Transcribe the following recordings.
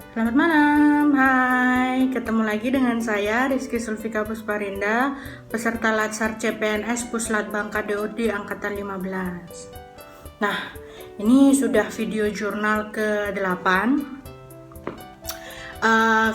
Selamat malam, hai. Ketemu lagi dengan saya Rizky Sulfika Pusparinda, peserta Latsar CPNS Puslat Bangka DOD Angkatan 15. Nah, ini sudah video jurnal ke-8.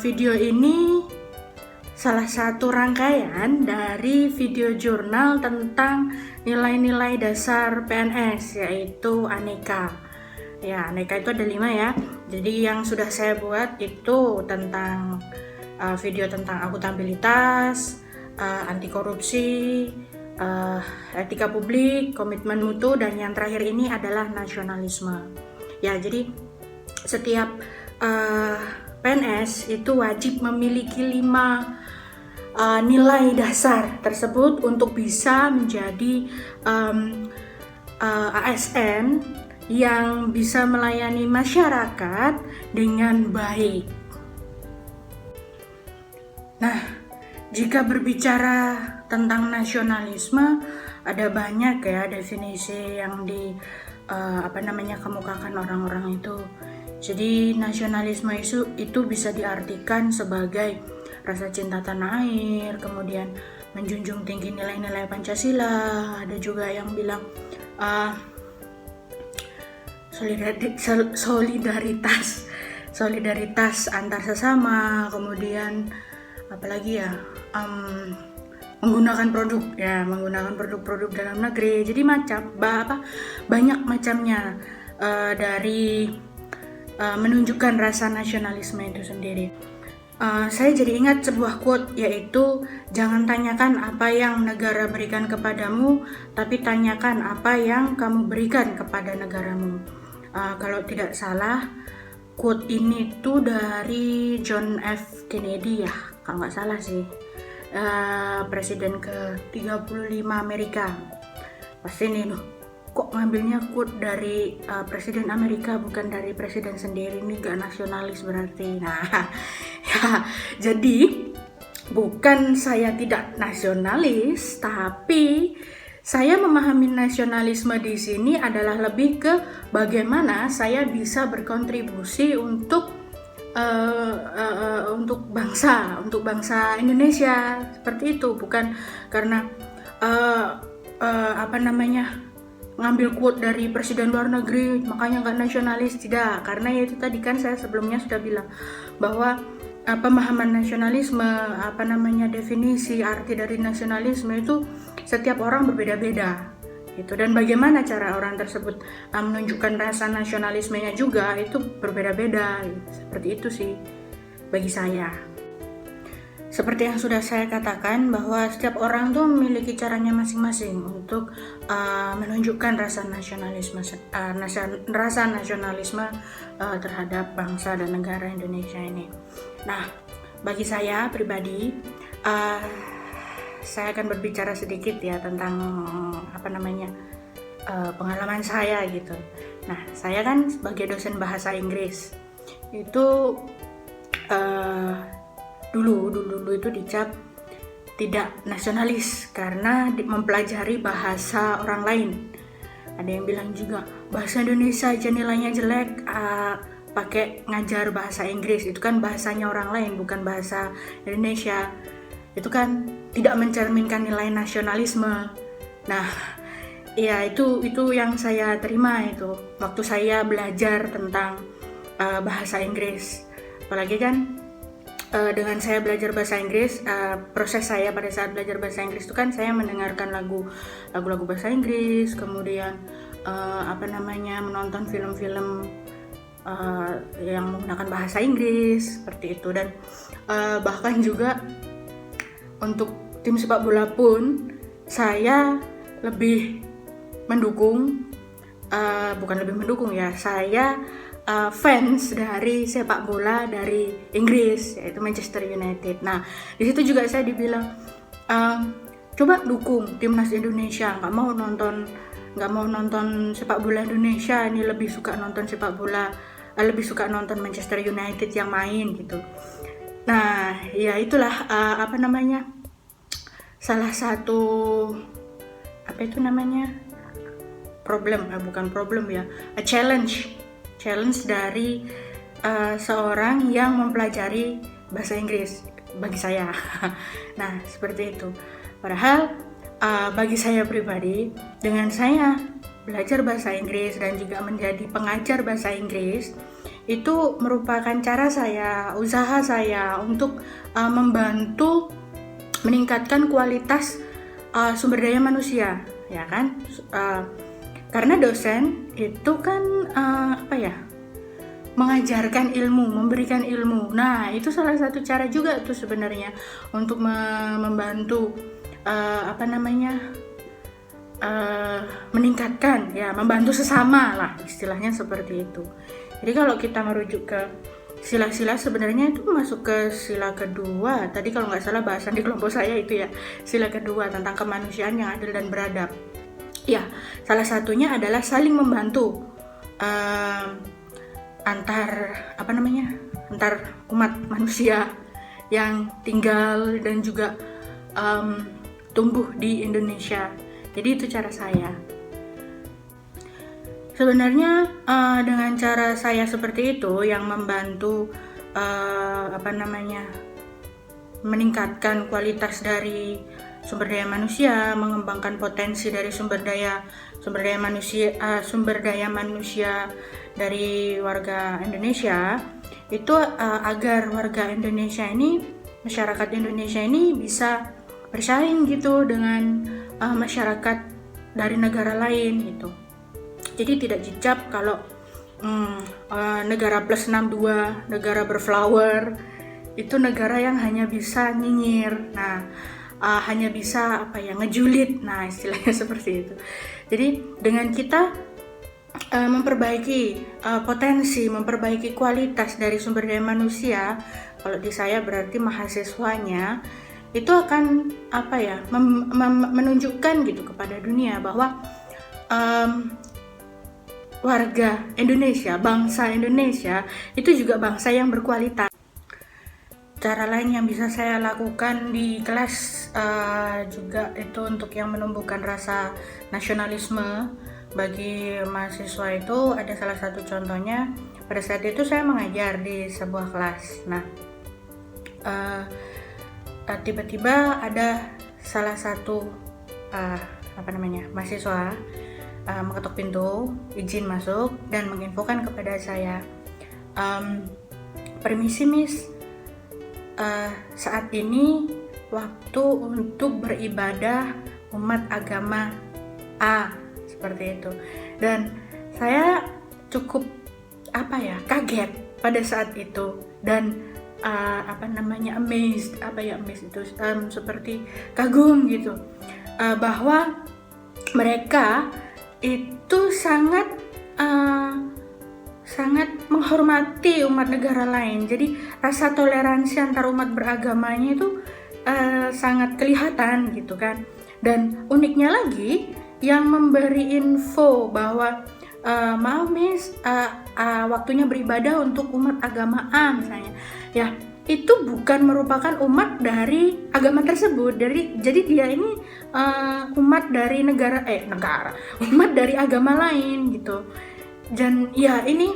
Video ini salah satu rangkaian dari video jurnal tentang nilai-nilai dasar PNS, yaitu aneka. Ya, aneka itu ada 5 ya. Jadi yang sudah saya buat itu tentang video tentang akuntabilitas, anti korupsi, etika publik, komitmen mutu, dan yang terakhir ini adalah nasionalisme. Ya, jadi setiap PNS itu wajib memiliki 5 nilai dasar tersebut untuk bisa menjadi ASN yang bisa melayani masyarakat dengan baik. Nah, jika berbicara tentang nasionalisme, ada banyak ya definisi yang kemukakan orang-orang itu. Jadi nasionalisme itu bisa diartikan sebagai rasa cinta tanah air, kemudian menjunjung tinggi nilai-nilai Pancasila. Ada juga yang bilang solidaritas antar sesama, kemudian apalagi ya, menggunakan produk dalam negeri. Jadi banyak macamnya dari menunjukkan rasa nasionalisme itu sendiri. Saya jadi ingat sebuah quote, yaitu jangan tanyakan apa yang negara berikan kepadamu, tapi tanyakan apa yang kamu berikan kepada negaramu. Kalau tidak salah, quote ini tuh dari John F. Kennedy ya, kalau nggak salah sih, presiden ke-35 Amerika. Pasti nih loh, kok ngambilnya quote dari presiden Amerika bukan dari presiden sendiri, ini gak nasionalis berarti. Nah ya, jadi bukan saya tidak nasionalis, tapi saya memahami nasionalisme di sini adalah lebih ke bagaimana saya bisa berkontribusi untuk bangsa Indonesia, seperti itu. Bukan karena ngambil quote dari presiden luar negeri makanya nggak nasionalis, tidak. Karena ya itu tadi kan saya sebelumnya sudah bilang bahwa pemahaman nasionalisme, definisi arti dari nasionalisme itu setiap orang berbeda-beda gitu, dan bagaimana cara orang tersebut menunjukkan rasa nasionalismenya juga itu berbeda-beda gitu. Seperti itu sih bagi saya. Seperti yang sudah saya katakan, bahwa setiap orang tuh memiliki caranya masing-masing untuk menunjukkan rasa nasionalisme terhadap bangsa dan negara Indonesia ini. Nah, bagi saya pribadi, saya akan berbicara sedikit ya tentang pengalaman saya gitu. Nah, saya kan sebagai dosen bahasa Inggris itu dulu itu dicap tidak nasionalis karena mempelajari bahasa orang lain. Ada yang bilang juga bahasa Indonesia aja nilainya jelek, pakai ngajar bahasa Inggris, itu kan bahasanya orang lain bukan bahasa Indonesia, itu kan tidak mencerminkan nilai nasionalisme. Nah ya, itu yang saya terima itu waktu saya belajar tentang bahasa Inggris. Apalagi kan dengan saya belajar bahasa Inggris, proses saya pada saat belajar bahasa Inggris itu kan saya mendengarkan lagu-lagu bahasa Inggris, kemudian menonton film-film yang menggunakan bahasa Inggris seperti itu. Dan bahkan juga untuk tim sepak bola pun saya lebih mendukung, saya fans dari sepak bola dari Inggris, yaitu Manchester United. Nah, di situ juga saya dibilang coba dukung timnas Indonesia, nggak mau nonton sepak bola Indonesia, ini lebih suka nonton Manchester United yang main gitu. Nah ya itulah salah satu challenge dari seorang yang mempelajari bahasa Inggris bagi saya. Nah, seperti itu. Padahal bagi saya pribadi, dengan saya belajar bahasa Inggris dan juga menjadi pengajar bahasa Inggris, itu merupakan cara saya, usaha saya untuk membantu meningkatkan kualitas sumber daya manusia, ya kan? Karena dosen itu kan mengajarkan ilmu, memberikan ilmu. Nah, itu salah satu cara juga tuh sebenarnya untuk membantu meningkatkan, ya, membantu sesama lah, istilahnya seperti itu. Jadi kalau kita merujuk ke sila-sila, sebenarnya itu masuk ke sila kedua. Tadi kalau nggak salah bahasan di kelompok saya itu ya, sila kedua tentang kemanusiaan yang adil dan beradab. Ya, salah satunya adalah saling membantu antar umat manusia yang tinggal dan juga tumbuh di Indonesia. Jadi itu cara saya. Sebenarnya dengan cara saya seperti itu yang membantu meningkatkan kualitas dari sumber daya manusia, mengembangkan potensi dari sumber daya manusia dari warga Indonesia, itu agar warga Indonesia ini, masyarakat Indonesia ini bisa bersaing gitu dengan masyarakat dari negara lain gitu. Jadi tidak dicap kalau negara plus 62, negara berflower, itu negara yang hanya bisa nyinyir. Nah, hanya bisa ngejulit. Nah, istilahnya seperti itu. Jadi dengan kita memperbaiki potensi, memperbaiki kualitas dari sumber daya manusia, kalau di saya berarti mahasiswanya, itu akan menunjukkan gitu kepada dunia bahwa warga Indonesia, bangsa Indonesia itu juga bangsa yang berkualitas. Cara lain yang bisa saya lakukan di kelas juga itu untuk yang menumbuhkan rasa nasionalisme bagi mahasiswa, itu ada salah satu contohnya. Pada saat itu saya mengajar di sebuah kelas. Nah, tiba-tiba ada salah satu mahasiswa mengetuk pintu, izin masuk dan menginfokan kepada saya, permisi Miss, saat ini waktu untuk beribadah umat agama A, seperti itu. Dan saya cukup kaget pada saat itu dan amazed itu seperti kagum gitu, bahwa mereka itu sangat menghormati umat negara lain. Jadi rasa toleransi antar umat beragamanya itu sangat kelihatan gitu kan. Dan uniknya lagi, yang memberi info bahwa maaf Miss, waktunya beribadah untuk umat agama A misalnya, ya itu bukan merupakan umat dari agama tersebut. Jadi dia ini umat dari umat dari agama lain gitu. Dan ya ini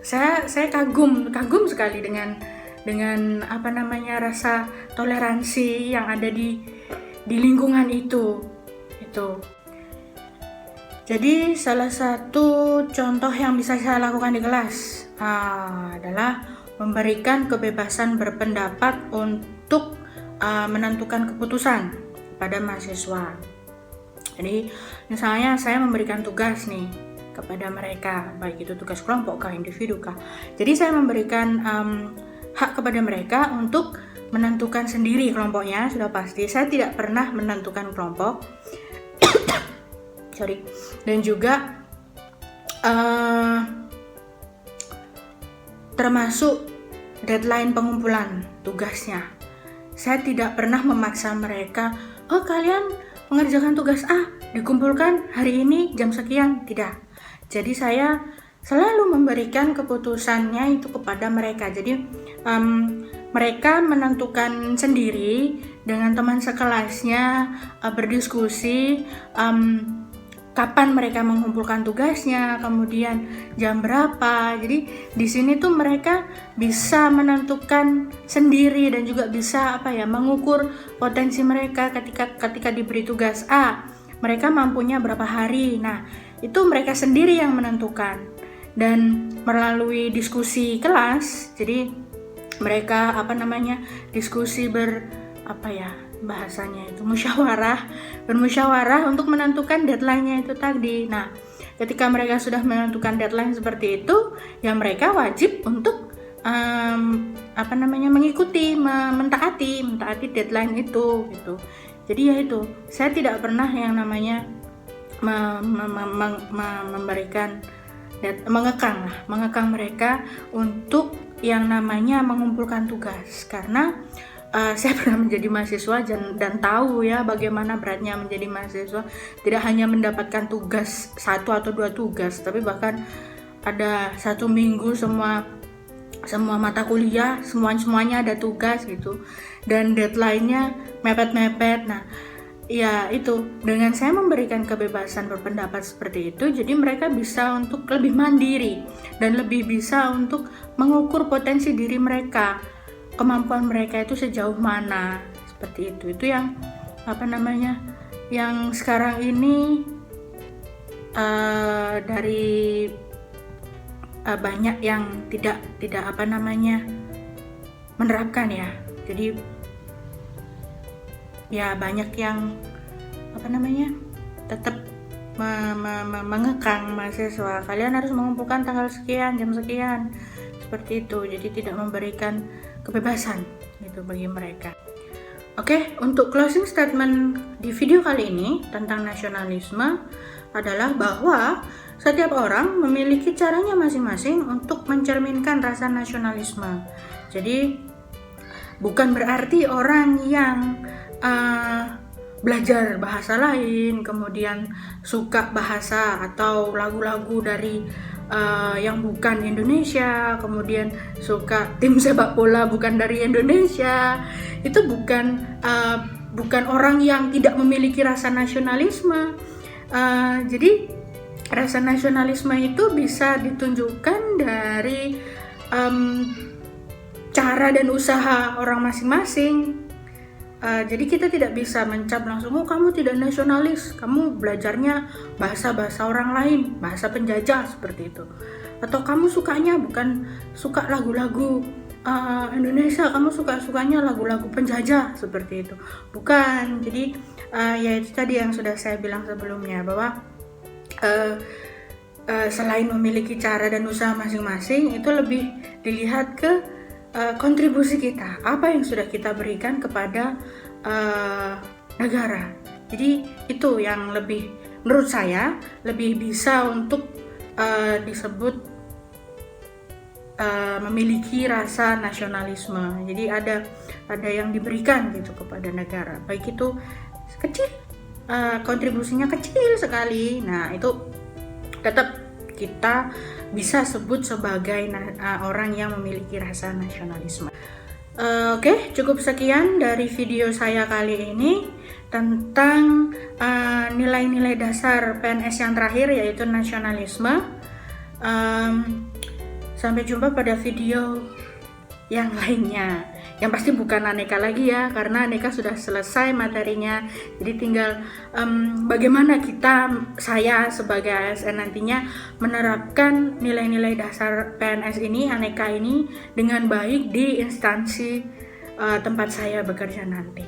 saya kagum sekali dengan rasa toleransi yang ada di lingkungan itu. Jadi salah satu contoh yang bisa saya lakukan di kelas adalah memberikan kebebasan berpendapat untuk menentukan keputusan kepada mahasiswa. Jadi misalnya saya memberikan tugas nih kepada mereka, baik itu tugas kelompok kah, individu kah. Jadi saya memberikan hak kepada mereka untuk menentukan sendiri kelompoknya, sudah pasti. Saya tidak pernah menentukan kelompok. Dan juga termasuk deadline pengumpulan tugasnya. Saya tidak pernah memaksa mereka, kalian mengerjakan tugas A, dikumpulkan hari ini jam sekian. Tidak. Jadi saya selalu memberikan keputusannya itu kepada mereka. Jadi mereka menentukan sendiri dengan teman sekelasnya, berdiskusi, kapan mereka mengumpulkan tugasnya, kemudian jam berapa. Jadi di sini tuh mereka bisa menentukan sendiri dan juga bisa mengukur potensi mereka ketika diberi tugas A. Mereka mampunya berapa hari. Nah, itu mereka sendiri yang menentukan. Dan melalui diskusi kelas, jadi mereka diskusi bahasanya itu bermusyawarah untuk menentukan deadline-nya itu tadi. Nah, ketika mereka sudah menentukan deadline seperti itu, ya mereka wajib untuk mengikuti, mentaati deadline itu gitu. Jadi ya itu, saya tidak pernah yang namanya mengekang mereka untuk yang namanya mengumpulkan tugas, karena saya pernah menjadi mahasiswa dan tahu ya bagaimana beratnya menjadi mahasiswa. Tidak hanya mendapatkan tugas 1 atau 2 tugas, tapi bahkan ada 1 minggu semua mata kuliah semuanya ada tugas gitu, dan deadline-nya mepet-mepet. Nah, ya itu, dengan saya memberikan kebebasan berpendapat seperti itu, jadi mereka bisa untuk lebih mandiri dan lebih bisa untuk mengukur potensi diri mereka, kemampuan mereka itu sejauh mana, seperti itu. Itu yang yang sekarang ini dari banyak yang tidak menerapkan ya. Jadi ya banyak yang tetap mengekang mahasiswa, kalian harus mengumpulkan tanggal sekian, jam sekian, seperti itu. Jadi tidak memberikan kebebasan gitu bagi mereka. Oke, untuk closing statement di video kali ini tentang nasionalisme adalah bahwa setiap orang memiliki caranya masing-masing untuk mencerminkan rasa nasionalisme. Jadi bukan berarti orang yang belajar bahasa lain, kemudian suka bahasa atau lagu-lagu dari yang bukan Indonesia, kemudian suka tim sepak bola bukan dari Indonesia, itu bukan orang yang tidak memiliki rasa nasionalisme. Jadi rasa nasionalisme itu bisa ditunjukkan dari cara dan usaha orang masing-masing. Jadi kita tidak bisa mencap langsung, oh kamu tidak nasionalis, kamu belajarnya bahasa orang lain, bahasa penjajah, seperti itu. Atau kamu sukanya bukan suka lagu-lagu Indonesia, kamu sukanya lagu-lagu penjajah, seperti itu. Bukan. Jadi ya itu tadi yang sudah saya bilang sebelumnya, bahwa selain memiliki cara dan usaha masing-masing, itu lebih dilihat ke kontribusi kita, apa yang sudah kita berikan kepada negara. Jadi itu yang lebih, menurut saya, lebih bisa untuk disebut memiliki rasa nasionalisme. Jadi ada yang diberikan gitu kepada negara, baik itu kecil, kontribusinya kecil sekali. Nah, itu tetap kita bisa sebut sebagai orang yang memiliki rasa nasionalisme. Oke, cukup sekian dari video saya kali ini tentang nilai-nilai dasar PNS yang terakhir, yaitu nasionalisme. Sampai jumpa pada video yang lainnya, yang pasti bukan aneka lagi ya, karena aneka sudah selesai materinya. Jadi tinggal bagaimana saya sebagai ASN nantinya menerapkan nilai-nilai dasar PNS ini, aneka ini, dengan baik di instansi tempat saya bekerja nanti.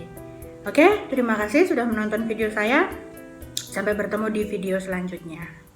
Oke, terima kasih sudah menonton video saya. Sampai bertemu di video selanjutnya.